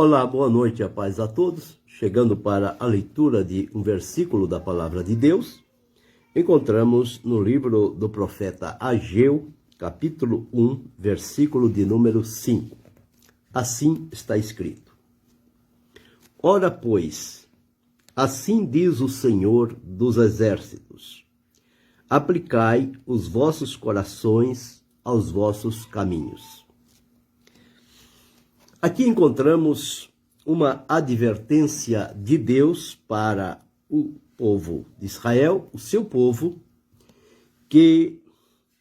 Olá, boa noite, a paz a todos. Chegando para a leitura de um versículo da Palavra de Deus, encontramos no livro do profeta Ageu, capítulo 1, versículo de número 5. Assim está escrito: Ora, pois, assim diz o Senhor dos Exércitos: aplicai os vossos corações aos vossos caminhos. Aqui encontramos uma advertência de Deus para o povo de Israel, o seu povo, que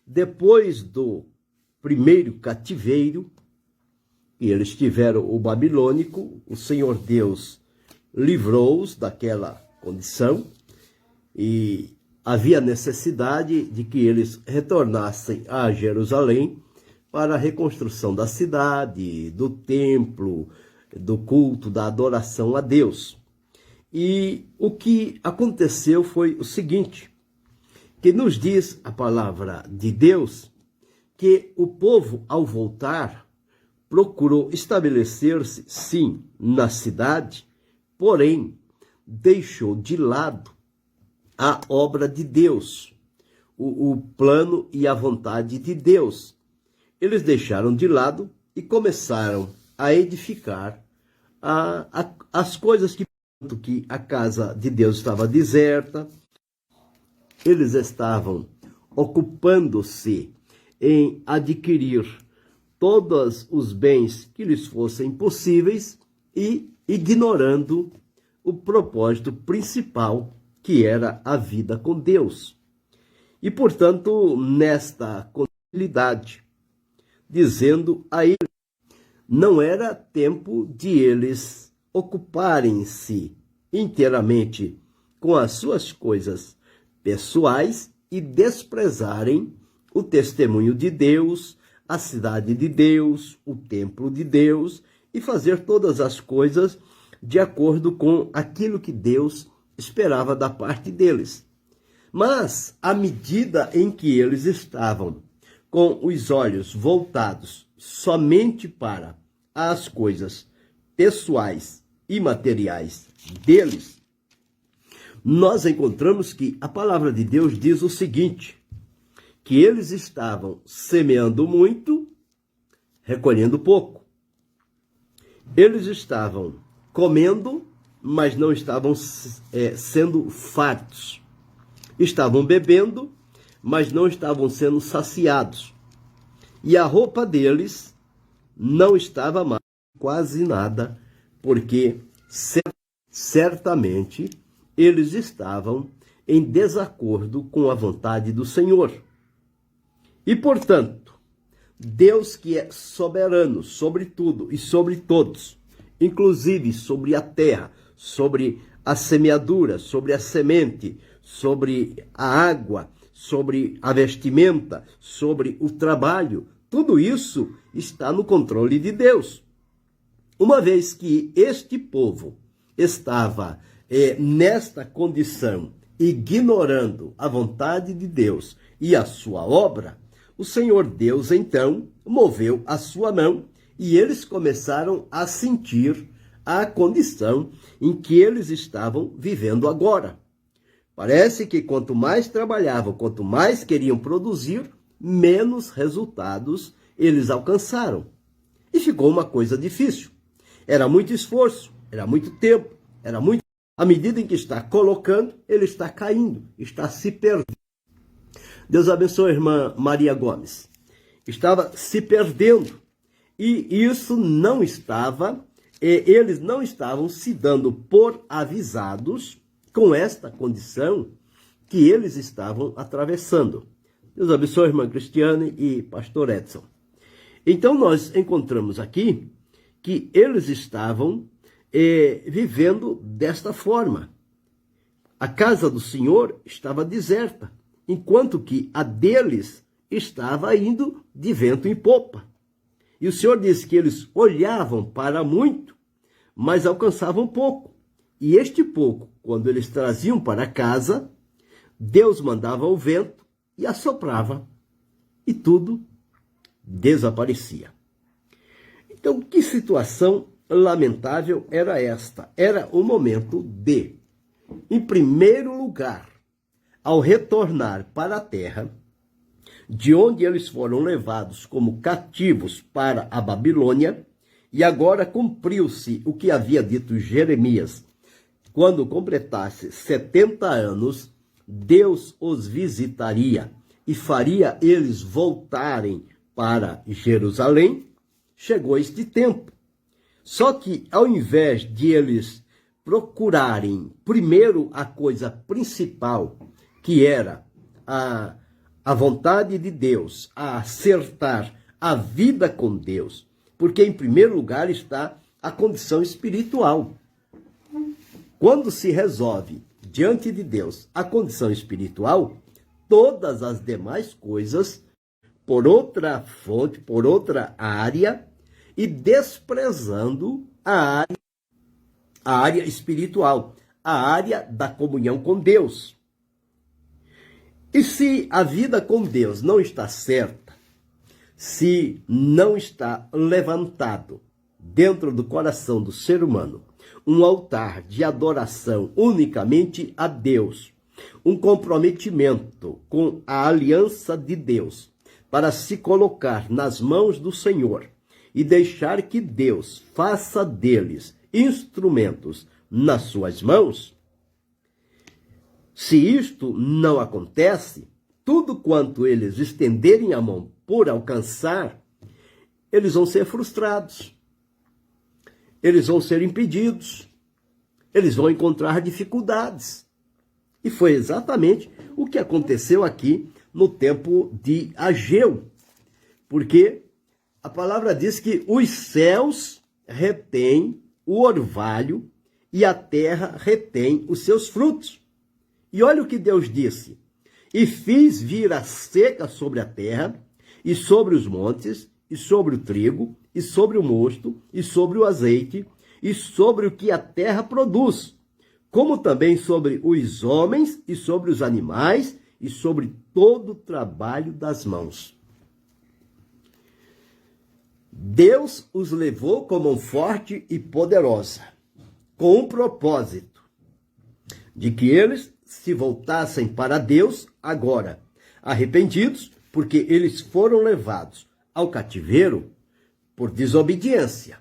depois do primeiro cativeiro, e eles tiveram o babilônico, o Senhor Deus livrou-os daquela condição e havia necessidade de que eles retornassem a Jerusalém para a reconstrução da cidade, do templo, do culto, da adoração a Deus. E o que aconteceu foi o seguinte, que nos diz a palavra de Deus, que o povo, ao voltar, procurou estabelecer-se, sim, na cidade, porém, deixou de lado a obra de Deus, o plano e a vontade de Deus. Eles deixaram de lado e começaram a edificar as coisas que a casa de Deus estava deserta. Eles estavam ocupando-se em adquirir todos os bens que lhes fossem possíveis e ignorando o propósito principal, que era a vida com Deus. E, portanto, nesta continuidade, dizendo a eles, não era tempo de eles ocuparem-se inteiramente com as suas coisas pessoais e desprezarem o testemunho de Deus, a cidade de Deus, o templo de Deus, e fazer todas as coisas de acordo com aquilo que Deus esperava da parte deles. Mas, à medida em que eles estavam com os olhos voltados somente para as coisas pessoais e materiais deles, nós encontramos que a palavra de Deus diz o seguinte, que eles estavam semeando muito, recolhendo pouco. Eles estavam comendo, mas não estavam sendo fartos. Estavam bebendo, mas não estavam sendo saciados. E a roupa deles não estava mais quase nada, porque certamente eles estavam em desacordo com a vontade do Senhor. E, portanto, Deus, que é soberano sobre tudo e sobre todos, inclusive sobre a terra, sobre a semeadura, sobre a semente, sobre a água, sobre a vestimenta, sobre o trabalho, tudo isso está no controle de Deus. Uma vez que este povo estava nesta condição, ignorando a vontade de Deus e a sua obra, o Senhor Deus, então, moveu a sua mão e eles começaram a sentir a condição em que eles estavam vivendo agora. Parece que quanto mais trabalhavam, quanto mais queriam produzir, menos resultados eles alcançaram. E ficou uma coisa difícil. Era muito esforço, era muito tempo, era muito... À medida em que está colocando, ele está caindo, está se perdendo. Deus abençoe a irmã Maria Gomes. Estava se perdendo. E isso não estava, eles não estavam se dando por avisados com esta condição que eles estavam atravessando. Deus abençoe a irmã Cristiane e pastor Edson. Então nós encontramos aqui que eles estavam vivendo desta forma. A casa do Senhor estava deserta, enquanto que a deles estava indo de vento em popa. E o Senhor disse que eles olhavam para muito, mas alcançavam pouco. E este pouco, quando eles traziam para casa, Deus mandava o vento e assoprava, e tudo desaparecia. Então, que situação lamentável era esta: era o momento de, em primeiro lugar, ao retornar para a terra, de onde eles foram levados como cativos para a Babilônia, e agora cumpriu-se o que havia dito Jeremias: quando completasse 70 anos, Deus os visitaria e faria eles voltarem para Jerusalém. Chegou este tempo. Só que, ao invés de eles procurarem primeiro a coisa principal, que era a vontade de Deus, a acertar a vida com Deus, porque em primeiro lugar está a condição espiritual. Quando se resolve diante de Deus a condição espiritual, todas as demais coisas, por outra fonte, por outra área, e desprezando a área espiritual, a área da comunhão com Deus. E se a vida com Deus não está certa, se não está levantado dentro do coração do ser humano um altar de adoração unicamente a Deus, um comprometimento com a aliança de Deus para se colocar nas mãos do Senhor e deixar que Deus faça deles instrumentos nas suas mãos, se isto não acontece, tudo quanto eles estenderem a mão por alcançar, eles vão ser frustrados, eles vão ser impedidos, eles vão encontrar dificuldades. E foi exatamente o que aconteceu aqui no tempo de Ageu, porque a palavra diz que os céus retêm o orvalho e a terra retém os seus frutos. E olha o que Deus disse: e fiz vir a seca sobre a terra, e sobre os montes, e sobre o trigo, e sobre o mosto, e sobre o azeite, e sobre o que a terra produz, como também sobre os homens, e sobre os animais, e sobre todo o trabalho das mãos. Deus os levou com mão forte e poderosa, com um propósito de que eles se voltassem para Deus agora, arrependidos, porque eles foram levados ao cativeiro por desobediência,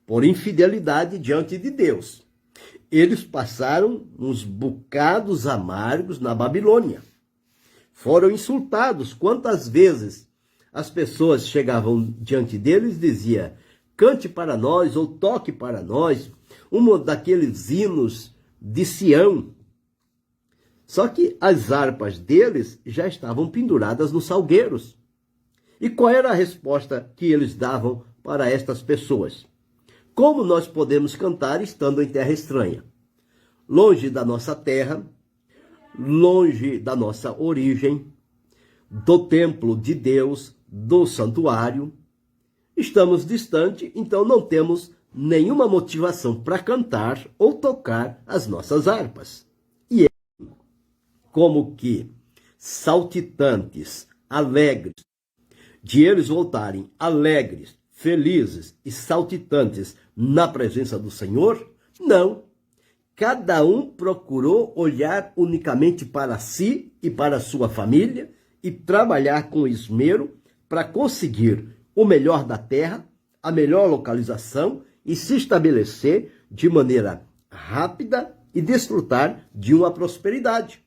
por infidelidade diante de Deus. Eles passaram uns bocados amargos na Babilônia. Foram insultados. Quantas vezes as pessoas chegavam diante deles e diziam: cante para nós ou toque para nós um daqueles hinos de Sião. Só que as harpas deles já estavam penduradas nos salgueiros. E qual era a resposta que eles davam para estas pessoas? Como nós podemos cantar estando em terra estranha? Longe da nossa terra, longe da nossa origem, do templo de Deus, do santuário. Estamos distante, então não temos nenhuma motivação para cantar ou tocar as nossas harpas. E é como que saltitantes, alegres, de eles voltarem alegres, felizes e saltitantes na presença do Senhor? Não. Cada um procurou olhar unicamente para si e para a sua família e trabalhar com esmero para conseguir o melhor da terra, a melhor localização e se estabelecer de maneira rápida e desfrutar de uma prosperidade.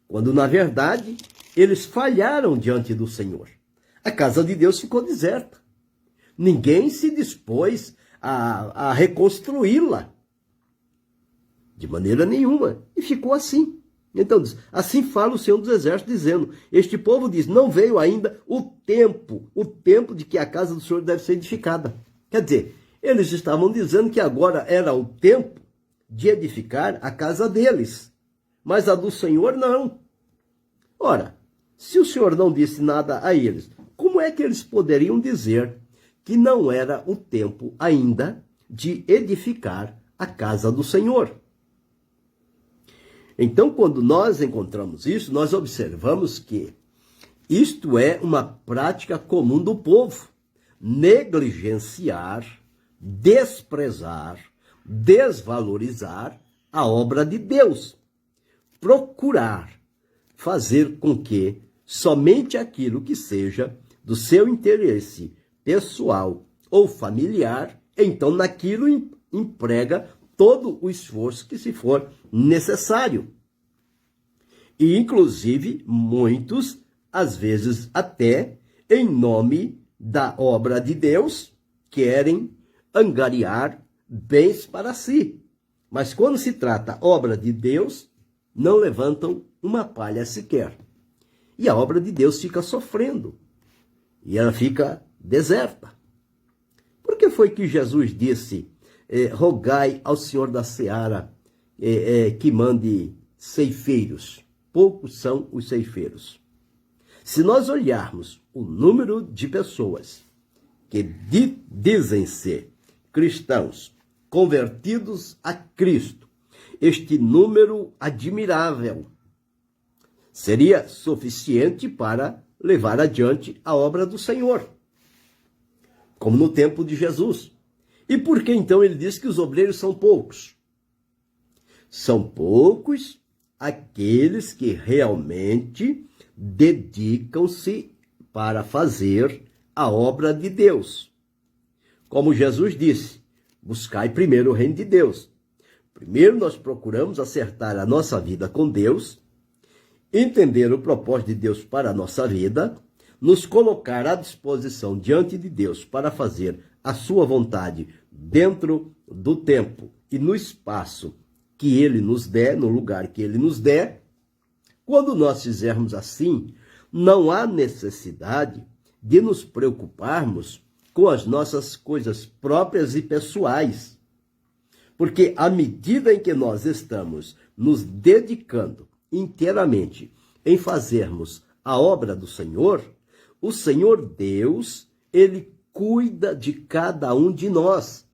Quando, na verdade, eles falharam diante do Senhor. A casa de Deus ficou deserta. Ninguém se dispôs a reconstruí-la de maneira nenhuma. E ficou assim. Então, assim fala o Senhor dos Exércitos, dizendo: este povo diz, não veio ainda o tempo de que a casa do Senhor deve ser edificada. Quer dizer, eles estavam dizendo que agora era o tempo de edificar a casa deles, mas a do Senhor não. Ora, se o Senhor não disse nada a eles, como é que eles poderiam dizer que não era o tempo ainda de edificar a casa do Senhor? Então, quando nós encontramos isso, nós observamos que isto é uma prática comum do povo: negligenciar desprezar, desvalorizar a obra de Deus. Procurar fazer com que somente aquilo que seja do seu interesse pessoal ou familiar, então naquilo emprega todo o esforço que se for necessário. E, inclusive, muitos, às vezes até em nome da obra de Deus, querem angariar bens para si. Mas quando se trata obra de Deus, não levantam uma palha sequer. E a obra de Deus fica sofrendo. E ela fica deserta. Por que foi que Jesus disse, rogai ao Senhor da seara que mande ceifeiros? Poucos são os ceifeiros. Se nós olharmos o número de pessoas que dizem ser cristãos, convertidos a Cristo, este número admirável seria suficiente para levar adiante a obra do Senhor, como no tempo de Jesus. E por que então ele diz que os obreiros são poucos? São poucos aqueles que realmente dedicam-se para fazer a obra de Deus. Como Jesus disse, buscai primeiro o reino de Deus. Primeiro nós procuramos acertar a nossa vida com Deus, entender o propósito de Deus para a nossa vida, nos colocar à disposição diante de Deus para fazer a sua vontade dentro do tempo e no espaço que Ele nos der, no lugar que Ele nos der. Quando nós fizermos assim, não há necessidade de nos preocuparmos com as nossas coisas próprias e pessoais. Porque à medida em que nós estamos nos dedicando inteiramente em fazermos a obra do Senhor, o Senhor Deus, Ele cuida de cada um de nós.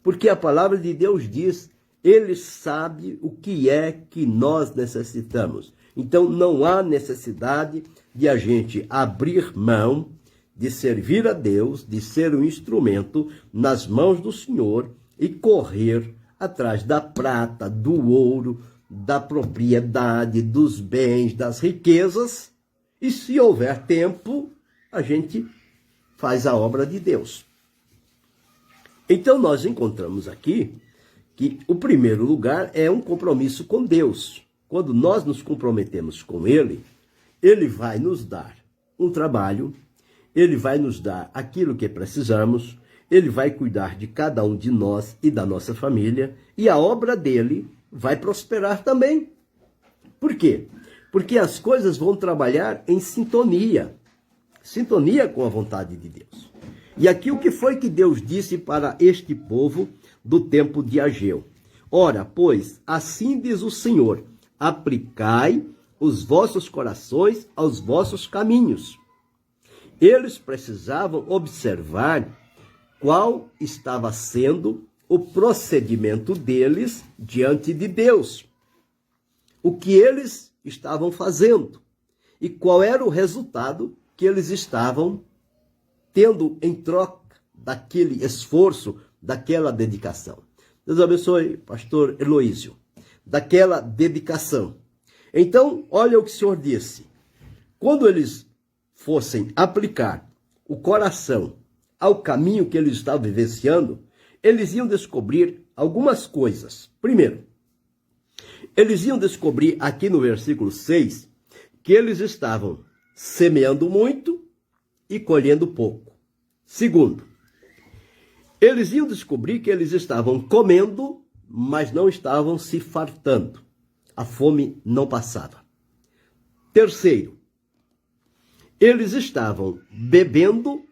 Porque a palavra de Deus diz, Ele sabe o que é que nós necessitamos. Então não há necessidade de a gente abrir mão de servir a Deus, de ser um instrumento nas mãos do Senhor e correr atrás da prata, do ouro, da propriedade, dos bens, das riquezas. E se houver tempo, a gente faz a obra de Deus. Então nós encontramos aqui que o primeiro lugar é um compromisso com Deus. Quando nós nos comprometemos com Ele, Ele vai nos dar um trabalho, Ele vai nos dar aquilo que precisamos, Ele vai cuidar de cada um de nós e da nossa família, e a obra dele vai prosperar também. Por quê? Porque as coisas vão trabalhar em sintonia com a vontade de Deus. E aqui o que foi que Deus disse para este povo do tempo de Ageu? Ora, pois, assim diz o Senhor, aplicai os vossos corações aos vossos caminhos. Eles precisavam observar qual estava sendo o procedimento deles diante de Deus. O que eles estavam fazendo e qual era o resultado que eles estavam tendo em troca daquele esforço, daquela dedicação. Deus abençoe, pastor Heloísio, daquela dedicação. Então, olha o que o Senhor disse. Quando eles fossem aplicar o coração ao caminho que eles estavam vivenciando, eles iam descobrir algumas coisas. Primeiro, eles iam descobrir aqui no versículo 6 que eles estavam semeando muito e colhendo pouco. Segundo, eles iam descobrir que eles estavam comendo, mas não estavam se fartando. A fome não passava. Terceiro, eles estavam bebendo,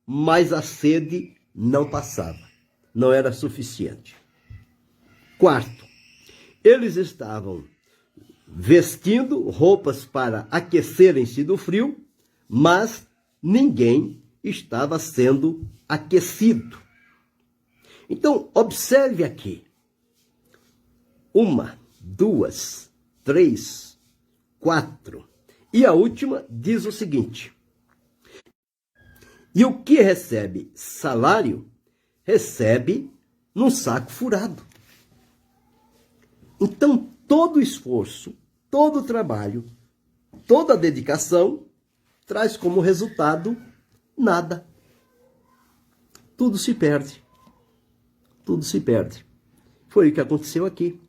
mas a sede não passava. Não era suficiente. Quarto, eles estavam vestindo roupas para aquecerem-se do frio, mas ninguém estava sendo aquecido. Então, observe aqui. 1, 2, 3, 4. E a última diz o seguinte: e o que recebe salário, recebe num saco furado. Então, todo esforço, todo trabalho, toda dedicação traz como resultado nada. Tudo se perde. Tudo se perde. Foi o que aconteceu aqui.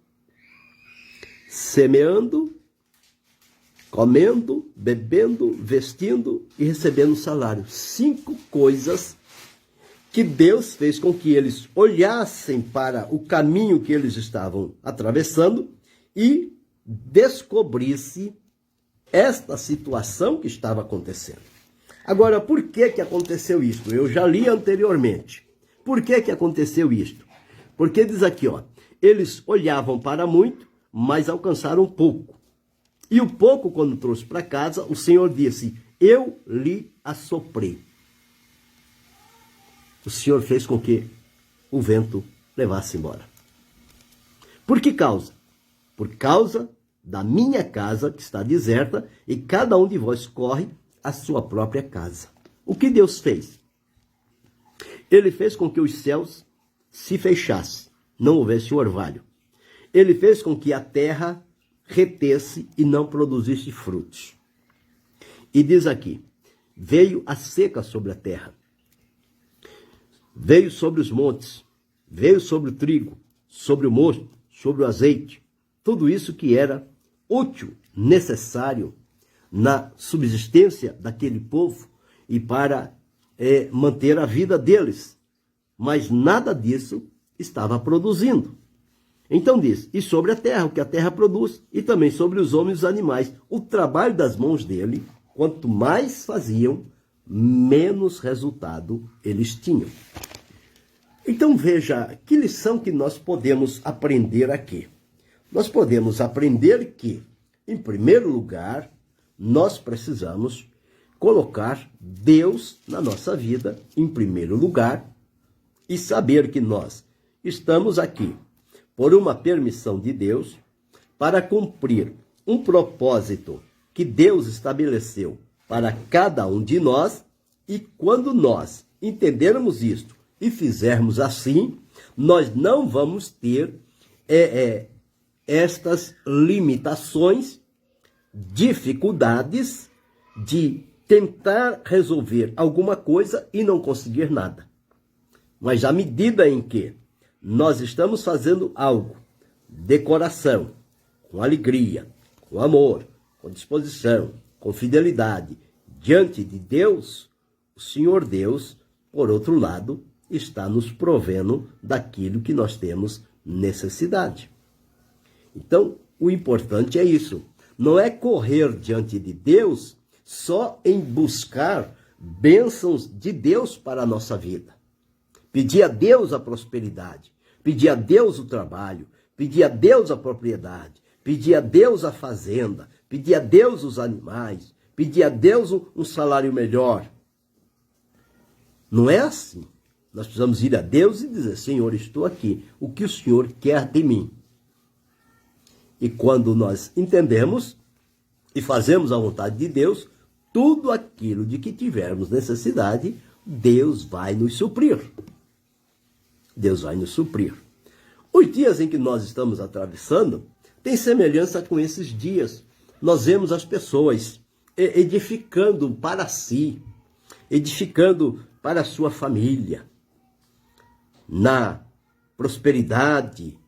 Semeando, comendo, bebendo, vestindo e recebendo salário. 5 coisas que Deus fez com que eles olhassem para o caminho que eles estavam atravessando e descobrisse esta situação que estava acontecendo. Agora, por que que aconteceu isso? Eu já li anteriormente. Por que que aconteceu isto? Porque diz aqui, ó, eles olhavam para muito, mas alcançaram pouco. E o pouco, quando trouxe para casa, o Senhor disse, eu lhe assoprei. O Senhor fez com que o vento levasse embora. Por que causa? Por causa da minha casa, que está deserta, e cada um de vós corre a sua própria casa. O que Deus fez? Ele fez com que os céus se fechassem, não houvesse orvalho. Ele fez com que a terra retesse e não produzisse frutos. E diz aqui, veio a seca sobre a terra, veio sobre os montes, veio sobre o trigo, sobre o mosto, sobre o azeite, tudo isso que era útil, necessário na subsistência daquele povo e para manter a vida deles. Mas nada disso estava produzindo. Então diz, e sobre a terra, o que a terra produz, e também sobre os homens e os animais. O trabalho das mãos dele, quanto mais faziam, menos resultado eles tinham. Então veja, que lição que nós podemos aprender aqui? Nós podemos aprender que, em primeiro lugar, nós precisamos colocar Deus na nossa vida em primeiro lugar e saber que nós estamos aqui por uma permissão de Deus para cumprir um propósito que Deus estabeleceu para cada um de nós, e quando nós entendermos isto e fizermos assim, nós não vamos ter estas limitações, dificuldades de tentar resolver alguma coisa e não conseguir nada. Mas à medida em que nós estamos fazendo algo de coração, com alegria, com amor, com disposição, com fidelidade, diante de Deus, o Senhor Deus, por outro lado, está nos provendo daquilo que nós temos necessidade. Então, o importante é isso. Não é correr diante de Deus só em buscar bênçãos de Deus para a nossa vida. Pedir a Deus a prosperidade, pedir a Deus o trabalho, pedir a Deus a propriedade, pedir a Deus a fazenda, pedir a Deus os animais, pedir a Deus um salário melhor. Não é assim. Nós precisamos ir a Deus e dizer, Senhor, estou aqui, o que o Senhor quer de mim? E quando nós entendemos e fazemos a vontade de Deus, tudo aquilo de que tivermos necessidade, Deus vai nos suprir. Deus vai nos suprir. Os dias em que nós estamos atravessando têm semelhança com esses dias. Nós vemos as pessoas edificando para si, edificando para a sua família, na prosperidade,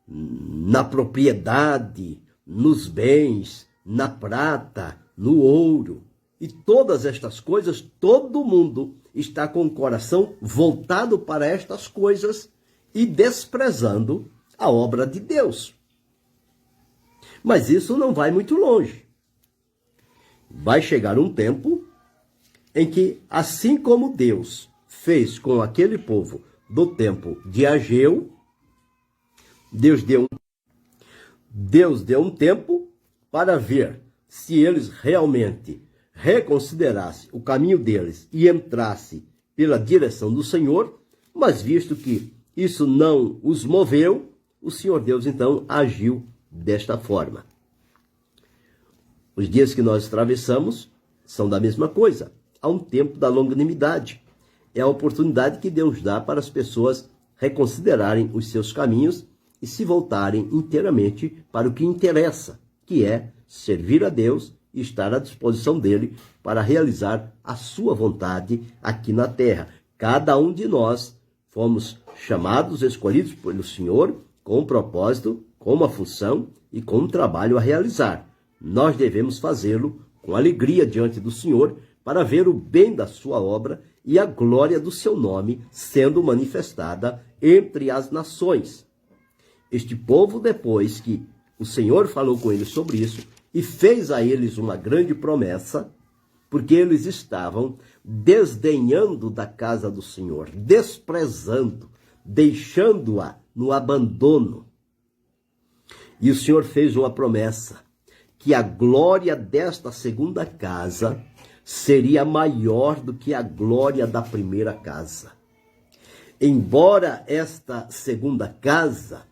na propriedade, nos bens, na prata, no ouro. E todas estas coisas, todo mundo está com o coração voltado para estas coisas e desprezando a obra de Deus. Mas isso não vai muito longe. Vai chegar um tempo em que, assim como Deus fez com aquele povo do tempo de Ageu, Deus deu um tempo para ver se eles realmente reconsiderassem o caminho deles e entrassem pela direção do Senhor, mas visto que isso não os moveu, o Senhor Deus então agiu desta forma. Os dias que nós atravessamos são da mesma coisa. Há um tempo da longanimidade. é a oportunidade que Deus dá para as pessoas reconsiderarem os seus caminhos e se voltarem inteiramente para o que interessa, que é servir a Deus e estar à disposição dele para realizar a sua vontade aqui na terra. Cada um de nós fomos chamados, escolhidos pelo Senhor com um propósito, com uma função e com um trabalho a realizar. Nós devemos fazê-lo com alegria diante do Senhor para ver o bem da sua obra e a glória do seu nome sendo manifestada entre as nações. Este povo, depois que o Senhor falou com eles sobre isso e fez a eles uma grande promessa, porque eles estavam desdenhando da casa do Senhor, desprezando, deixando-a no abandono. E o Senhor fez uma promessa, que a glória desta segunda casa seria maior do que a glória da primeira casa. Embora esta segunda casa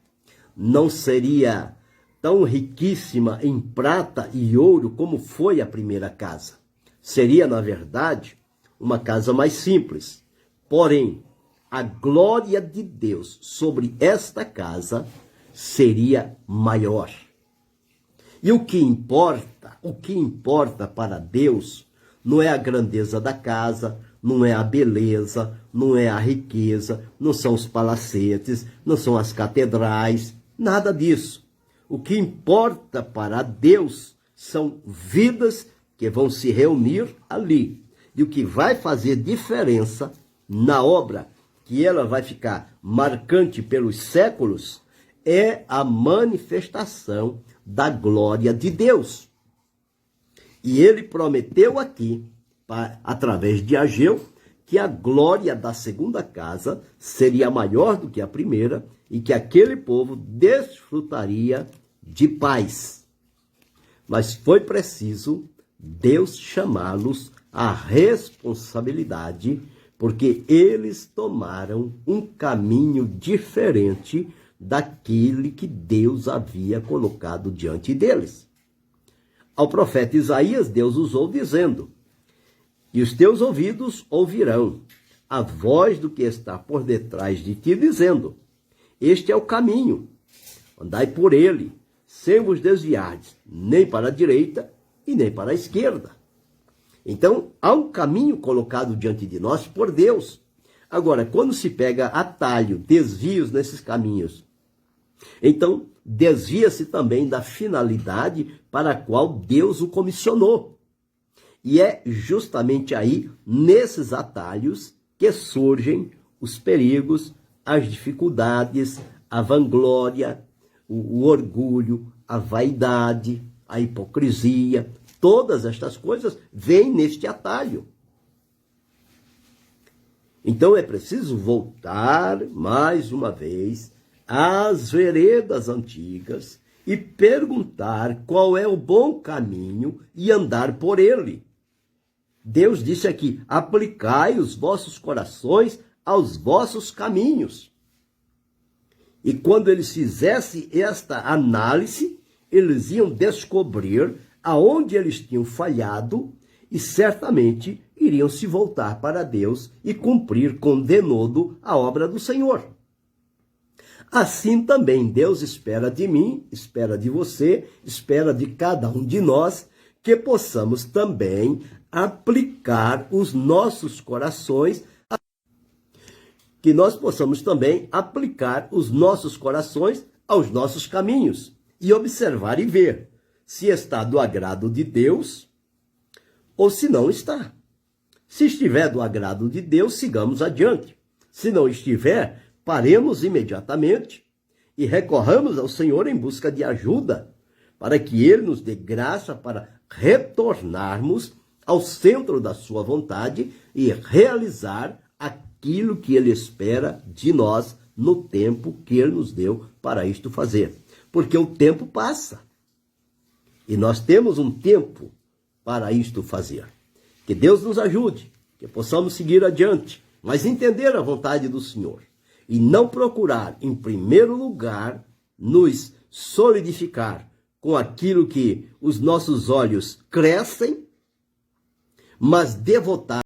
não seria tão riquíssima em prata e ouro como foi a primeira casa. Seria, na verdade, uma casa mais simples. Porém, a glória de Deus sobre esta casa seria maior. E o que importa para Deus não é a grandeza da casa, não é a beleza, não é a riqueza, não são os palacetes, não são as catedrais, nada disso. O que importa para Deus são vidas que vão se reunir ali. E o que vai fazer diferença na obra, que ela vai ficar marcante pelos séculos, é a manifestação da glória de Deus. E ele prometeu aqui, através de Ageu, que a glória da segunda casa seria maior do que a primeira e que aquele povo desfrutaria de paz. Mas foi preciso Deus chamá-los à responsabilidade, porque eles tomaram um caminho diferente daquele que Deus havia colocado diante deles. Ao profeta Isaías, Deus usou dizendo: e os teus ouvidos ouvirão a voz do que está por detrás de ti, dizendo: este é o caminho, andai por ele, sem vos desviardes, nem para a direita e nem para a esquerda. Então, há um caminho colocado diante de nós por Deus. Agora, quando se pega atalho, desvios nesses caminhos, então desvia-se também da finalidade para a qual Deus o comissionou. E é justamente aí, nesses atalhos, que surgem os perigos, as dificuldades, a vanglória, o orgulho, a vaidade, a hipocrisia. Todas estas coisas vêm neste atalho. Então é preciso voltar mais uma vez às veredas antigas e perguntar qual é o bom caminho e andar por ele. Deus disse aqui: aplicai os vossos corações aos vossos caminhos. E quando eles fizessem esta análise, eles iam descobrir aonde eles tinham falhado e certamente iriam se voltar para Deus e cumprir com denodo a obra do Senhor. Assim também Deus espera de mim, espera de você, espera de cada um de nós, que possamos também aplicar os nossos corações, que nós possamos também aplicar os nossos corações aos nossos caminhos e observar e ver se está do agrado de Deus ou se não está. Se estiver do agrado de Deus, sigamos adiante. Se não estiver, paremos imediatamente e recorramos ao Senhor em busca de ajuda, para que Ele nos dê graça para retornarmos ao centro da sua vontade e realizar aquilo que Ele espera de nós no tempo que Ele nos deu para isto fazer. Porque o tempo passa e nós temos um tempo para isto fazer. Que Deus nos ajude, que possamos seguir adiante, mas entender a vontade do Senhor e não procurar, em primeiro lugar, nos solidificar com aquilo que os nossos olhos crescem, mas devotar